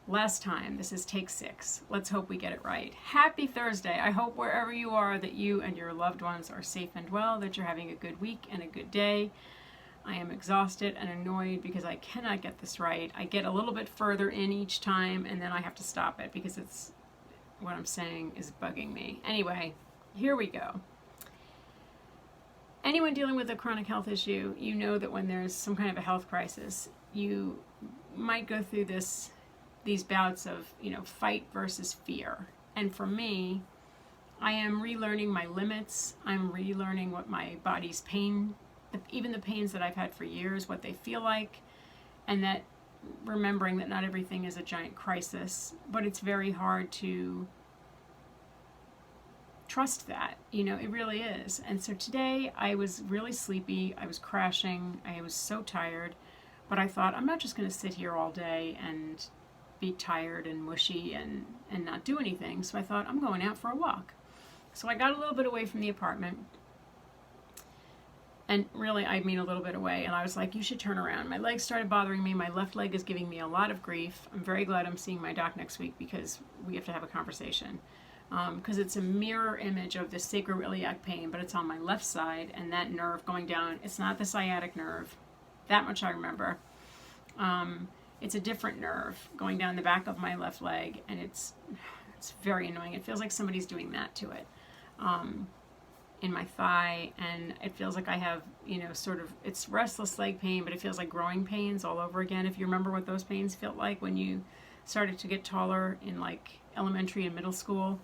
last time. This is take 6. Let's hope we get it right. Happy Thursday. I hope wherever you are that you and your loved ones are safe and well, that you're having a good week and a good day. I am exhausted and annoyed because I cannot get this right. I get a little bit further in each time and then I have to stop it because it's what I'm saying is bugging me. Anyway, here we go. Anyone dealing with a chronic health issue, you know that when there's some kind of a health crisis, you might go through these bouts of, fight versus fear. And for me, I am relearning my limits. I'm relearning what my body's pain, even the pains that I've had for years, what they feel like, and that remembering that not everything is a giant crisis, but it's very hard to trust that, it really is. And so today I was really sleepy, I was crashing, I was so tired, but I thought I'm not just going to sit here all day and be tired and mushy and not do anything. So I thought I'm going out for a walk. So I got a little bit away from the apartment, and really I mean a little bit away, and I was like, you should turn around. My legs started bothering me. My left leg is giving me a lot of grief. I'm very glad I'm seeing my doc next week because we have to have a conversation. Because it's a mirror image of the sacroiliac pain, but it's on my left side, and that nerve going down, it's not the sciatic nerve. That much I remember. It's a different nerve going down the back of my left leg, and it's very annoying. It feels like somebody's doing that to it in my thigh, and it feels like I have, sort of, it's restless leg pain, but it feels like growing pains all over again. If you remember what those pains felt like when you started to get taller in like elementary and middle school.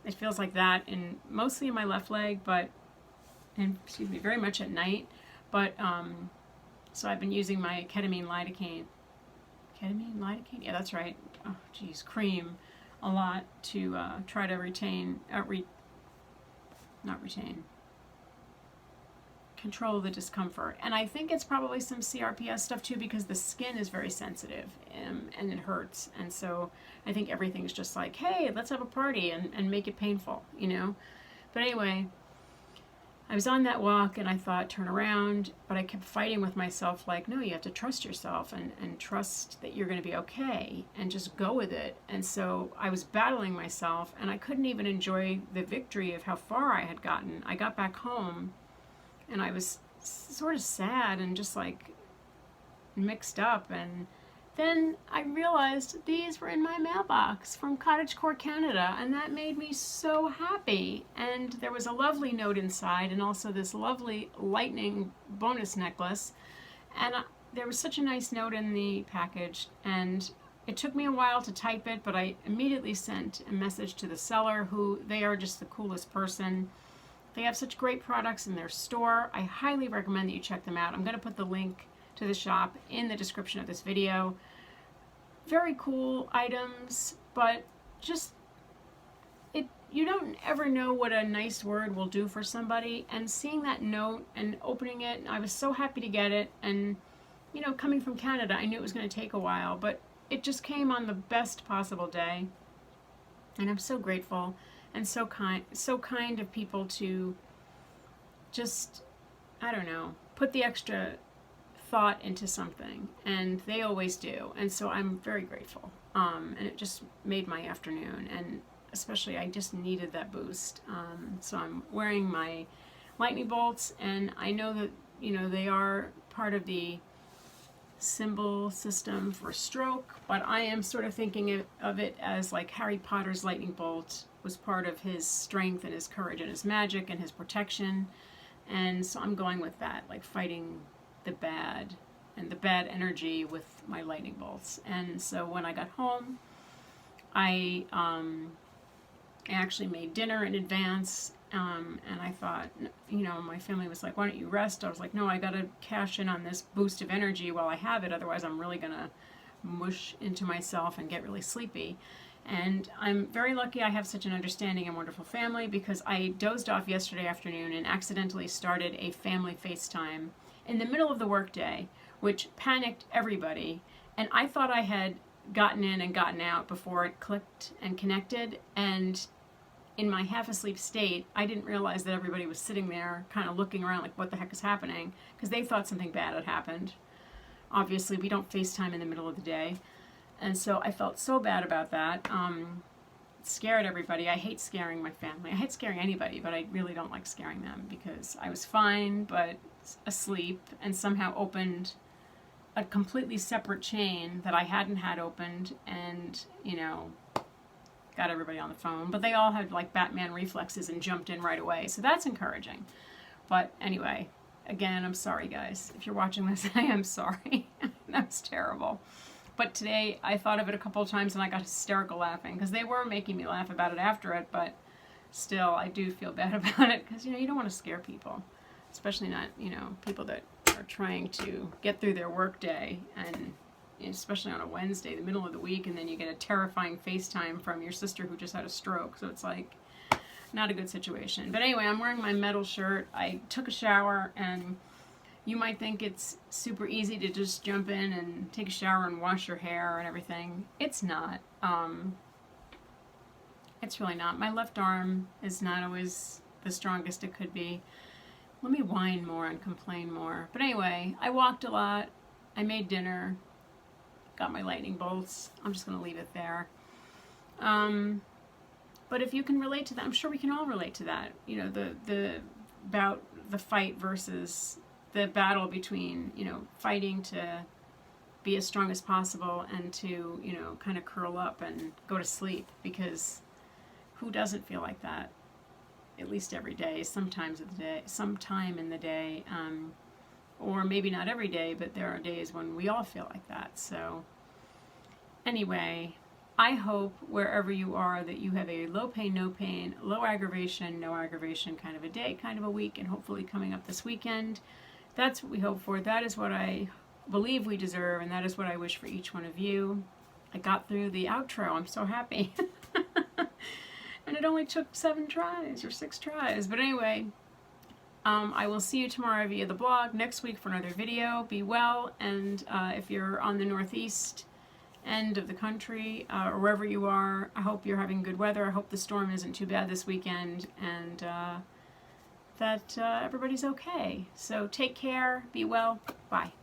It feels like that mostly in my left leg, very much at night. But so I've been using my ketamine lidocaine. Yeah, that's right. Oh, geez, cream a lot to try to control the discomfort. And I think it's probably some CRPS stuff too, because the skin is very sensitive and it hurts. And so I think everything's just like, hey, let's have a party and make it painful, But anyway, I was on that walk and I thought, turn around, but I kept fighting with myself like, no, you have to trust yourself and trust that you're going to be okay and just go with it. And so I was battling myself and I couldn't even enjoy the victory of how far I had gotten. I got back home and I was sort of sad and just like mixed up. And then I realized these were in my mailbox from CottageCore Canada, and that made me so happy. And there was a lovely note inside and also this lovely lightning bonus necklace. And there was such a nice note in the package, and it took me a while to type it, but I immediately sent a message to the seller, who they are just the coolest person. They have such great products in their store. I highly recommend that you check them out. I'm going to put the link to the shop in the description of this video. Very cool items, but just, you don't ever know what a nice word will do for somebody. And seeing that note and opening it, I was so happy to get it. And, coming from Canada, I knew it was going to take a while, but it just came on the best possible day. And I'm so grateful. And so kind of people to just, put the extra thought into something, and they always do, and so I'm very grateful. And it just made my afternoon, and especially I just needed that boost. So I'm wearing my lightning bolts, and I know that they are part of the symbol system for stroke, but I am sort of thinking of it as like Harry Potter's lightning bolt was part of his strength and his courage and his magic and his protection. And so I'm going with that, like fighting the bad and the bad energy with my lightning bolts. And so when I got home, I actually made dinner in advance, and I thought, my family was like, why don't you rest? I was like, no, I gotta cash in on this boost of energy while I have it, otherwise I'm really gonna mush into myself and get really sleepy. And I'm very lucky I have such an understanding and wonderful family, because I dozed off yesterday afternoon and accidentally started a family FaceTime in the middle of the workday, which panicked everybody. And I thought I had gotten in and gotten out before it clicked and connected. And in my half asleep state, I didn't realize that everybody was sitting there kind of looking around like, what the heck is happening? Because they thought something bad had happened. Obviously, we don't FaceTime in the middle of the day. And so I felt so bad about that. It scared everybody. I hate scaring my family. I hate scaring anybody, but I really don't like scaring them because I was fine, but asleep, and somehow opened a completely separate chain that I hadn't had opened, and, you know, got everybody on the phone. But they all had like Batman reflexes and jumped in right away. So that's encouraging. But anyway, again, I'm sorry, guys. If you're watching this, I am sorry. That was terrible. But today I thought of it a couple of times and I got hysterical laughing because they were making me laugh about it after it, but still I do feel bad about it because, you know, you don't want to scare people, especially not, you know, people that are trying to get through their work day, and especially on a Wednesday, the middle of the week, and then you get a terrifying FaceTime from your sister who just had a stroke. So it's like not a good situation. But anyway, I'm wearing my metal shirt. I took a shower, and you might think it's super easy to just jump in and take a shower and wash your hair and everything. It's not. It's really not. My left arm is not always the strongest it could be. Let me whine more and complain more. But anyway, I walked a lot. I made dinner. Got my lightning bolts. I'm just going to leave it there. But if you can relate to that, I'm sure we can all relate to that. You know, about the fight versus the battle between, you know, fighting to be as strong as possible and to, you know, kind of curl up and go to sleep, because who doesn't feel like that? At least every day, sometime in the day, or maybe not every day, but there are days when we all feel like that. So anyway, I hope wherever you are that you have a low pain, no pain, low aggravation, no aggravation kind of a day, kind of a week, and hopefully coming up this weekend. That's what we hope for. That is what I believe we deserve, and that is what I wish for each one of you. I got through the outro. I'm so happy. And it only took 7 tries or 6 tries. But anyway, I will see you tomorrow via the blog, next week for another video. Be well, and if you're on the northeast end of the country, or wherever you are, I hope you're having good weather. I hope the storm isn't too bad this weekend, and that everybody's okay. So take care, be well, bye.